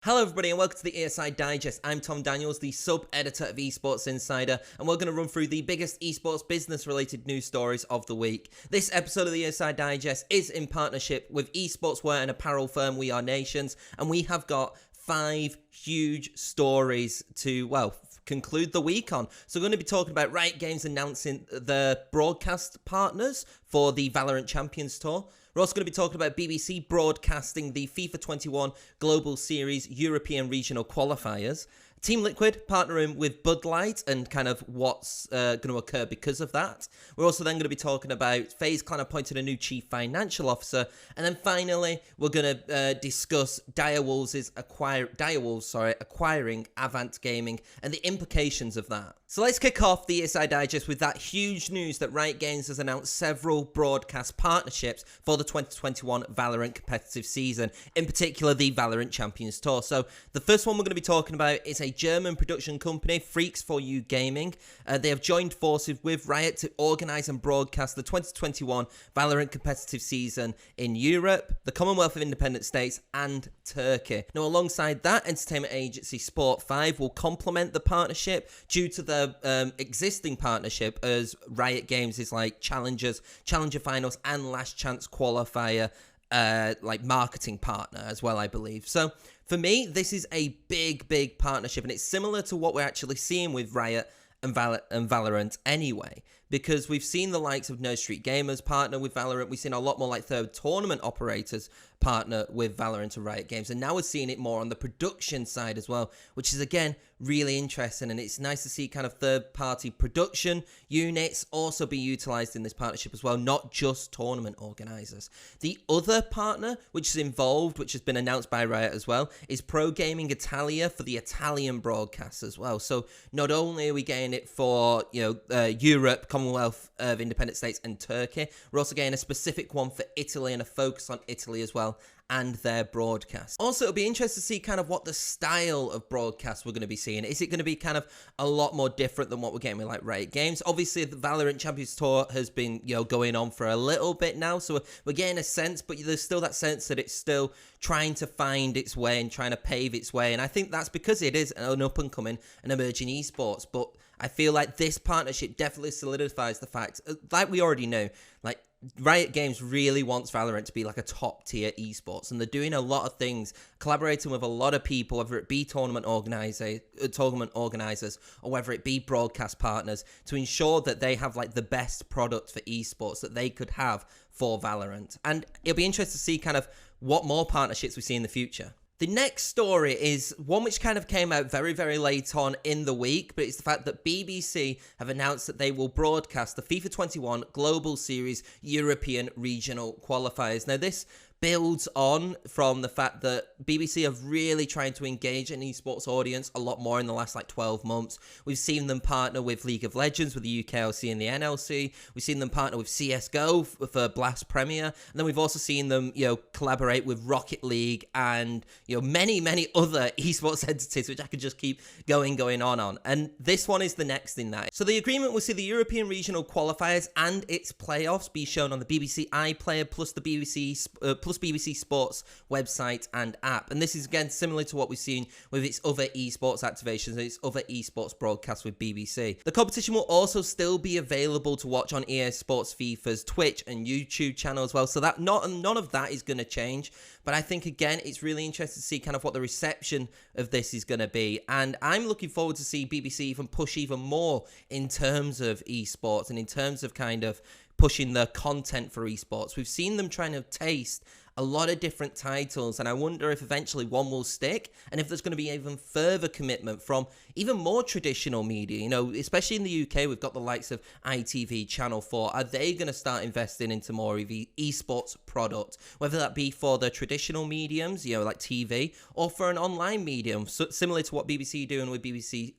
Hello everybody and welcome to the ESI Digest. I'm Tom Daniels, the sub-editor of Esports Insider, and we're going to run through the biggest esports business-related news stories of the week. This episode of the ESI Digest is in partnership with esports wear and apparel firm We Are Nations, and we have got 5 huge stories to, conclude the week on. So we're going to be talking about Riot Games announcing the broadcast partners for the VALORANT Champions Tour. We're also going to be talking about BBC broadcasting the FIFA 21 Global Series European Regional Qualifiers. Team Liquid partnering with Bud Light and kind of what's going to occur because of that. We're also then going to be talking about FaZe Clan appointed a new chief financial officer. And then finally, we're going to discuss Direwolves acquiring Avant Gaming and the implications of that. So let's kick off the ESI Digest with that huge news that Riot Games has announced several broadcast partnerships for the 2021 VALORANT competitive season, in particular the VALORANT Champions Tour. So the first one we're going to be talking about is a German production company, Freaks4U Gaming. They have joined forces with Riot to organise and broadcast the 2021 VALORANT competitive season in Europe, the Commonwealth of Independent States and Turkey. Now alongside that, entertainment agency Sport5 will complement the partnership due to the existing partnership as Riot Games is like Challenger Finals and Last Chance Qualifier marketing partner as well, I believe. So for me, this is a big partnership, and it's similar to what we're actually seeing with Riot and VALORANT anyway, because we've seen the likes of No Street Gamers partner with VALORANT. We've seen a lot more like third tournament operators partner with VALORANT and Riot Games, and now we're seeing it more on the production side as well, which is again really interesting. And it's nice to see kind of third-party production units also be utilized in this partnership as well, not just tournament organizers. The other partner which is involved, which has been announced by Riot as well, is Pro Gaming Italia for the Italian broadcasts as well. So not only are we getting it for Europe, Commonwealth of Independent States and Turkey, we're also getting a specific one for Italy and a focus on Italy as well and their broadcast. Also, it'll be interesting to see kind of what the style of broadcast we're going to be seeing. Is it going to be kind of a lot more different than what we're getting with like Riot Games? Obviously, the VALORANT Champions Tour has been going on for a little bit now, so we're getting a sense, but there's still that sense that it's still trying to find its way and trying to pave its way. And I think that's because it is an up-and-coming and emerging esports. But I feel like this partnership definitely solidifies the fact, like we already know, like Riot Games really wants VALORANT to be like a top tier esports, and they're doing a lot of things, collaborating with a lot of people, whether it be tournament organizers or whether it be broadcast partners, to ensure that they have like the best product for esports that they could have for VALORANT. And it'll be interesting to see kind of what more partnerships we see in the future. The next story is one which kind of came out very late on in the week, but it's the fact that BBC have announced that they will broadcast the FIFA 21 Global Series European Regional Qualifiers. Now, this builds on from the fact that BBC have really trying to engage an esports audience a lot more in the last 12 months. We've seen them partner with League of Legends, with the UKLC and the NLC. We've seen them partner with CSGO for Blast Premier. And then we've also seen them, collaborate with Rocket League and, many other esports entities, which I could just keep going on. And this one is the next in that. So the agreement will see the European Regional Qualifiers and its playoffs be shown on the BBC iPlayer plus the BBC Sports website and app. And this is again similar to what we've seen with its other esports activations and its other esports broadcasts with BBC. The competition will also still be available to watch on EA Sports FIFA's Twitch and YouTube channel as well. So that none of that is going to change. But I think again it's really interesting to see kind of what the reception of this is going to be. And I'm looking forward to see BBC even push even more in terms of esports and in terms of kind of pushing the content for esports. We've seen them trying to taste a lot of different titles, and I wonder if eventually one will stick, and if there's going to be even further commitment from even more traditional media. Especially in the UK, we've got the likes of ITV, Channel 4. Are they going to start investing into more of the esports product, whether that be for the traditional mediums, like TV, or for an online medium, similar to what BBC are doing with BBC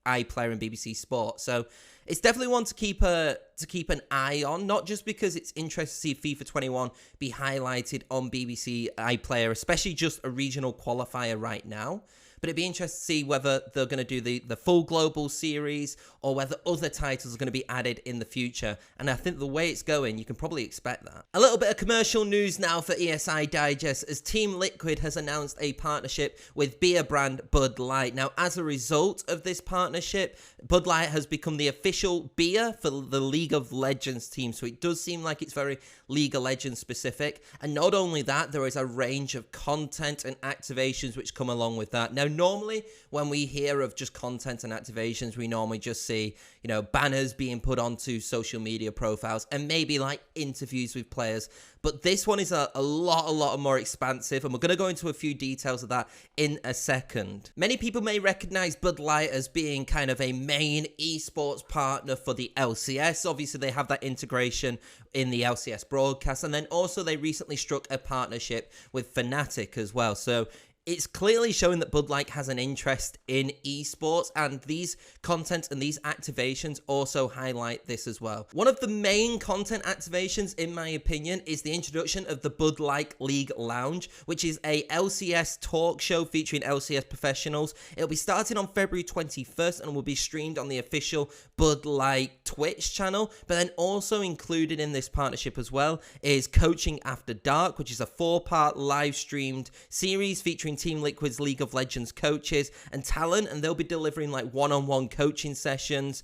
iPlayer and BBC Sport? So it's definitely one to keep an eye on, not just because it's interesting to see FIFA 21 be highlighted on BBC iPlayer, especially just a regional qualifier right now. But it'd be interesting to see whether they're going to do the full global series or whether other titles are going to be added in the future. And I think the way it's going, you can probably expect that. A little bit of commercial news now for ESI Digest, as Team Liquid has announced a partnership with beer brand Bud Light. Now, as a result of this partnership, Bud Light has become the official beer for the League of Legends team. So it does seem like it's very League of Legends specific. And not only that, there is a range of content and activations which come along with that. Now, normally when we hear of just content and activations, we normally just see, you know, banners being put onto social media profiles and maybe like interviews with players. But this one is a lot more expansive, and we're going to go into a few details of that in a second. Many people may recognize Bud Light as being kind of a main esports partner for the LCS. Obviously, they have that integration in the LCS broadcast, and then also they recently struck a partnership with Fnatic as well. So it's clearly showing that Bud Light has an interest in esports, and these content and these activations also highlight this as well. One of the main content activations, in my opinion, is the introduction of the Bud Light League Lounge, which is a LCS talk show featuring LCS professionals. It'll be starting on February 21st and will be streamed on the official Bud Light Twitch channel. But then also included in this partnership as well is Coaching After Dark, which is a 4-part live streamed series featuring Team Liquid's League of Legends coaches and talent, and they'll be delivering like one-on-one coaching sessions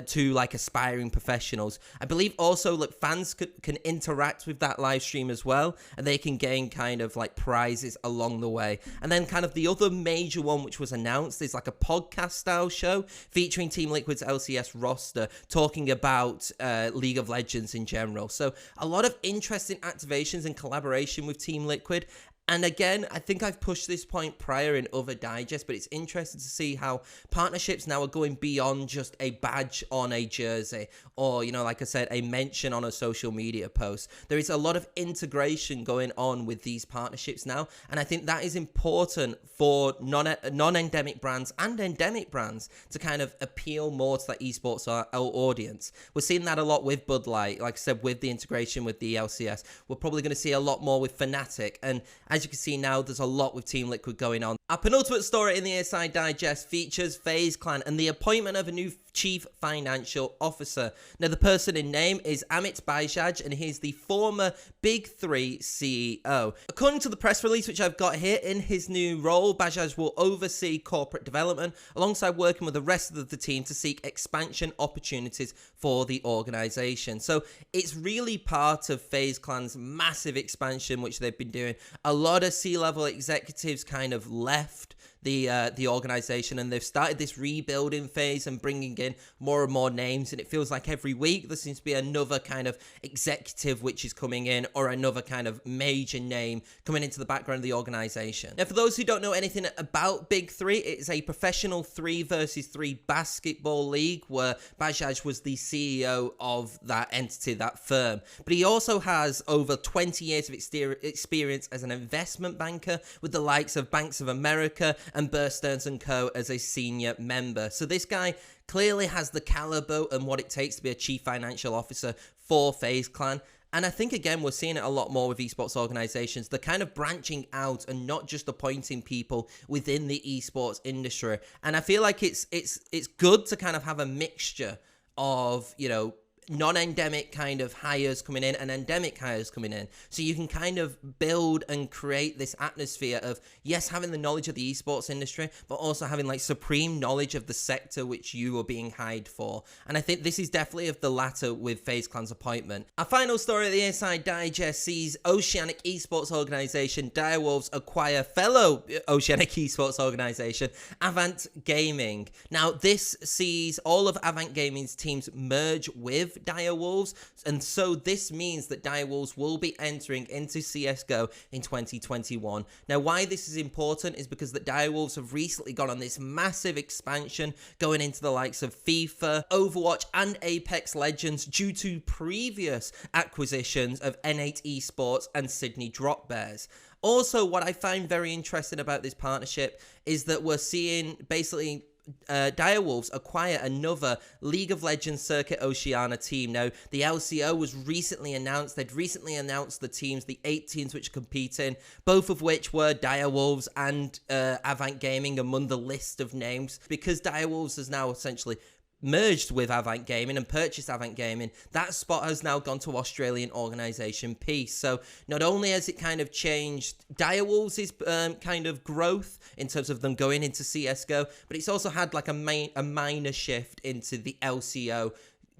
to like aspiring professionals. I believe also like fans can interact with that live stream as well, and they can gain kind of like prizes along the way. And then kind of the other major one which was announced is like a podcast style show featuring Team Liquid's LCS roster talking about League of Legends in general. So a lot of interesting activations and collaboration with Team Liquid. And again, I think I've pushed this point prior in other digests, but it's interesting to see how partnerships now are going beyond just a badge on a jersey or, you know, like I said, a mention on a social media post. There is a lot of integration going on with these partnerships now, and I think that is important for non-endemic brands and endemic brands to kind of appeal more to that esports audience. We're seeing that a lot with Bud Light, like I said, with the integration with the LCS. We're probably going to see a lot more with Fnatic, and as you can see now, there's a lot with Team Liquid going on. Our penultimate story in the ESI Digest features FaZe Clan and the appointment of a new Chief Financial Officer. Now, the person in name is Amit Bajaj, and he's the former Big 3 CEO. According to the press release which I've got here, in his new role, Bajaj will oversee corporate development alongside working with the rest of the team to seek expansion opportunities for the organization. So it's really part of FaZe Clan's massive expansion which they've been doing. A lot of C-level executives kind of left the organization, and they've started this rebuilding phase and bringing in more and more names, and it feels like every week there seems to be another kind of executive which is coming in, or another kind of major name coming into the background of the organization. Now, for those who don't know anything about Big 3, it is a professional 3 versus 3 basketball league where Bajaj was the CEO of that entity, that firm. But he also has over 20 years of experience as an investment banker with the likes of Banks of America and Bear Stearns & Co. as a senior member. So this guy clearly has the caliber and what it takes to be a chief financial officer for FaZe Clan. And I think, again, we're seeing it a lot more with esports organizations. They're kind of branching out and not just appointing people within the esports industry. And I feel like it's good to kind of have a mixture of, you know, non-endemic kind of hires coming in and endemic hires coming in, so you can kind of build and create this atmosphere of, yes, having the knowledge of the esports industry, but also having like supreme knowledge of the sector which you are being hired for. And I think this is definitely of the latter with FaZe Clan's appointment. Our final story of the ESI Digest sees Oceanic esports organization Direwolves acquire fellow Oceanic esports organization Avant Gaming. Now, this sees all of Avant Gaming's teams merge with Direwolves, and so this means that Direwolves will be entering into CSGO in 2021. Now, why this is important is because the Direwolves have recently gone on this massive expansion, going into the likes of FIFA, Overwatch, and Apex Legends due to previous acquisitions of N8 Esports and Sydney Drop Bears. Also, what I find very interesting about this partnership is that we're seeing basically Direwolves acquire another League of Legends Circuit Oceania team. Now, the LCO was recently announced. They'd recently announced the teams, the 8 teams which compete in, both of which were Direwolves and Avant Gaming among the list of names. Because Direwolves has now essentially merged with Avant Gaming and purchased Avant Gaming, that spot has now gone to Australian organisation Peace. So not only has it kind of changed Direwolves' kind of growth in terms of them going into CSGO, but it's also had like a minor shift into the LCO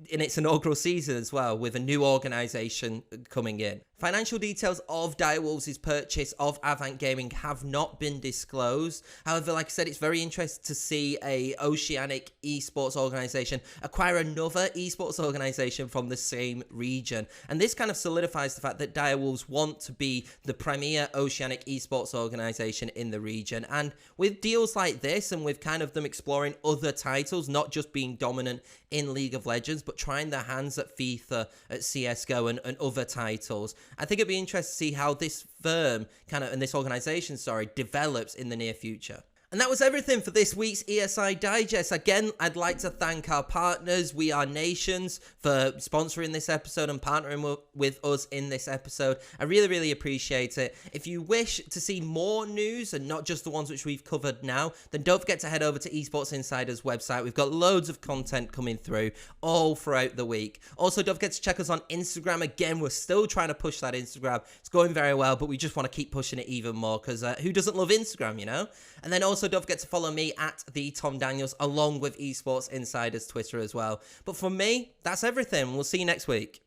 in its inaugural season as well, with a new organisation coming in. Financial details of Direwolves' purchase of Avant Gaming have not been disclosed. However, like I said, it's very interesting to see a oceanic esports organisation acquire another esports organisation from the same region. And this kind of solidifies the fact that Direwolves want to be the premier oceanic esports organisation in the region. And with deals like this, and with kind of them exploring other titles, not just being dominant in League of Legends, but trying their hands at FIFA, at CSGO, and other titles, I think it'd be interesting to see how this firm and this organisation, develops in the near future. And that was everything for this week's ESI Digest. Again, I'd like to thank our partners, We Are Nations, for sponsoring this episode and partnering with us in this episode. I really, really appreciate it. If you wish to see more news and not just the ones which we've covered now, then don't forget to head over to Esports Insider's website. We've got loads of content coming through all throughout the week. Also, don't forget to check us on Instagram. Again, we're still trying to push that Instagram. It's going very well, but we just want to keep pushing it even more because who doesn't love Instagram, you know? And then also don't forget to follow me at the Tom Daniels, along with Esports Insider's Twitter as well. But for me, that's everything. We'll see you next week.